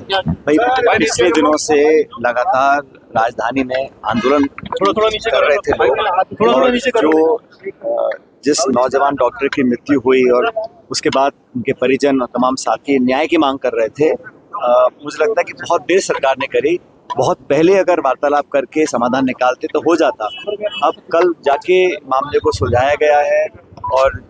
भाई पिछले दिनों से लगातार राजधानी में आंदोलन कर रहे थे लोग, और जो जिस नौजवान डॉक्टर की मृत्यु हुई और उसके बाद उनके परिजन और तमाम साथी न्याय की मांग कर रहे थे। मुझे लगता है कि बहुत देर सरकार ने करी, बहुत पहले अगर वार्तालाप करके समाधान निकालते तो हो जाता। अब कल जाके मामले को सुलझाया गया है और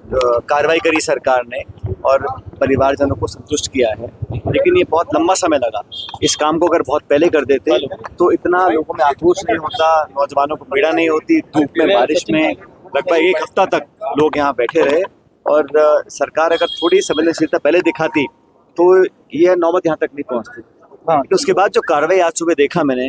कार्रवाई करी सरकार ने और परिवारजनों को संतुष्ट किया है, लेकिन ये बहुत लंबा समय लगा। इस काम को अगर बहुत पहले कर देते तो इतना लोगों में आक्रोश नहीं होता, नौजवानों को पीड़ा नहीं होती। धूप में बारिश में लगभग एक हफ्ता तक लोग यहाँ बैठे रहे, और सरकार अगर थोड़ी संवेदनशीलता पहले दिखाती तो यह नौबत यहाँ तक नहीं पहुँचती। तो उसके बाद जो कार्रवाई आज सुबह देखा मैंने,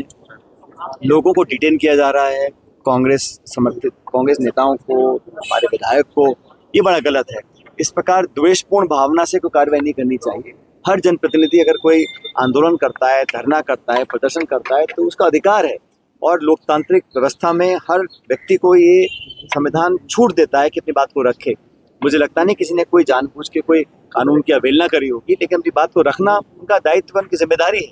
लोगों को डिटेन किया जा रहा है, कांग्रेस समर्थित कांग्रेस नेताओं को, हमारे विधायक को, ये बड़ा गलत है। इस प्रकार द्वेषपूर्ण भावना से कोई कार्रवाई नहीं करनी चाहिए। हर जनप्रतिनिधि अगर कोई आंदोलन करता है, धरना करता है, प्रदर्शन करता है तो उसका अधिकार है, और लोकतांत्रिक व्यवस्था में हर व्यक्ति को ये संविधान छूट देता है कि अपनी बात को रखे। मुझे लगता नहीं किसी ने कोई जानबूझ के कोई कानून की अवहेलना करी होगी, लेकिन अपनी बात को रखना उनका दायित्व, उनकी जिम्मेदारी है।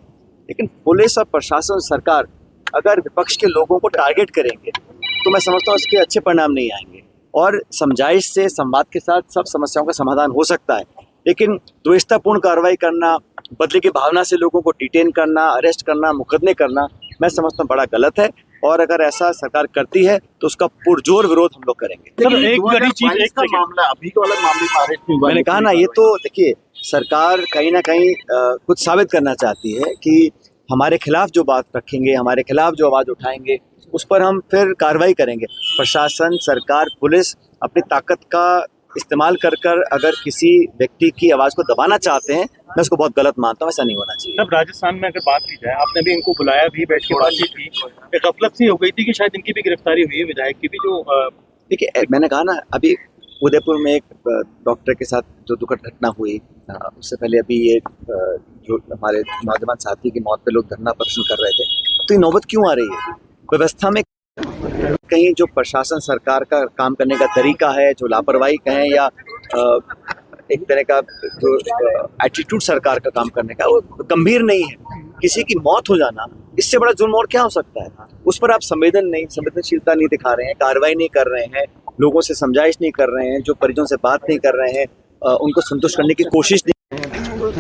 लेकिन पुलिस और प्रशासन, सरकार अगर विपक्ष के लोगों को टारगेट करेंगे तो मैं समझता हूँ इसके अच्छे परिणाम नहीं आएंगे। और समझाइश से, संवाद के साथ सब समस्याओं का समाधान हो सकता है, लेकिन द्वेषतापूर्ण कार्रवाई करना, बदले की भावना से लोगों को डिटेन करना, अरेस्ट करना, मुकदमे करना, मैं समझता हूँ बड़ा गलत है। और अगर ऐसा सरकार करती है तो उसका पुरजोर विरोध हम लोग करेंगे। एक बड़ी चीज, एक मामला अभी तो अलग मामले में अरेस्ट हुआ। मैंने कहा ना, ये तो देखिए सरकार कहीं ना कहीं कुछ साबित करना चाहती है कि हमारे खिलाफ जो बात रखेंगे, हमारे खिलाफ जो आवाज उठाएंगे, उस पर हम फिर कार्रवाई करेंगे। प्रशासन, सरकार, पुलिस अपनी ताकत का इस्तेमाल कर कर अगर किसी व्यक्ति की आवाज को दबाना चाहते हैं, मैं उसको बहुत गलत मानता हूँ। ऐसा नहीं होना चाहिए। जब राजस्थान में अगर बात की जाए, आपने भी इनको बुलाया भी, बैठ के बातचीत की, एक गफलत सी हो गई थी कि शायद इनकी भी गिरफ्तारी हुई है, विधायक की भी। जो देखिए, मैंने कहा ना, अभी उदयपुर में एक डॉक्टर के साथ जो दुखद घटना हुई, उससे पहले अभी एक जो हमारे नौजवान साथी की मौत पे लोग धरना प्रदर्शन कर रहे थे। तो ये नौबत क्यों आ रही है? व्यवस्था में कहीं जो प्रशासन, सरकार का काम करने का तरीका है, जो लापरवाही कहें या एक तरह का जो एटीट्यूड सरकार का काम करने का, वो गंभीर नहीं है। किसी की मौत हो जाना, इससे बड़ा जुर्म और क्या हो सकता है? उस पर आप संवेदनशीलता नहीं दिखा रहे हैं, कार्रवाई नहीं कर रहे हैं, लोगों से समझाइश नहीं कर रहे हैं, जो परिजनों से बात नहीं कर रहे हैं, उनको संतुष्ट करने की कोशिश नहीं।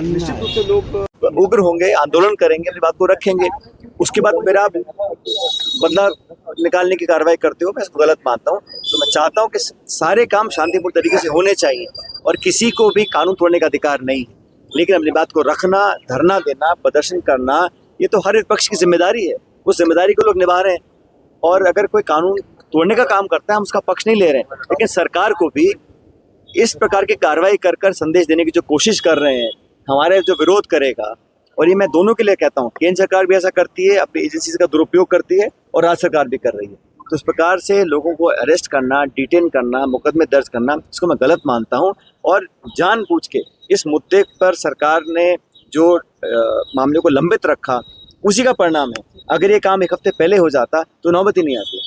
निश्चित रूप से लोग उग्र होंगे, आंदोलन करेंगे, अपनी बात को रखेंगे। उसके बाद मेरा बदला निकालने की कार्रवाई करते हो, मैं इसको गलत मानता हूँ। तो मैं चाहता हूँ कि सारे काम शांतिपूर्ण तरीके से होने चाहिए और किसी को भी कानून तोड़ने का अधिकार नहीं है। लेकिन अपनी बात को रखना, धरना देना, प्रदर्शन करना, ये तो हर विपक्ष की जिम्मेदारी है। उस जिम्मेदारी को लोग निभा रहे हैं, और अगर कोई कानून तोड़ने का काम करता है, हम उसका पक्ष नहीं ले रहे हैं। लेकिन सरकार को भी इस प्रकार की कार्रवाई कर कर संदेश देने की जो कोशिश कर रहे हैं, हमारे जो विरोध करेगा, और ये मैं दोनों के लिए कहता हूँ, केंद्र सरकार भी ऐसा करती है, अपनी एजेंसी का दुरुपयोग करती है, और राज्य सरकार भी कर रही है। तो इस प्रकार से लोगों को अरेस्ट करना, डिटेन करना, मुकदमे दर्ज करना, इसको मैं गलत मानता हूँ। और जानबूझ के इस मुद्दे पर सरकार ने जो मामले को लंबित रखा, उसी का परिणाम है। अगर ये काम एक हफ्ते पहले हो जाता तो नौबत ही नहीं आती।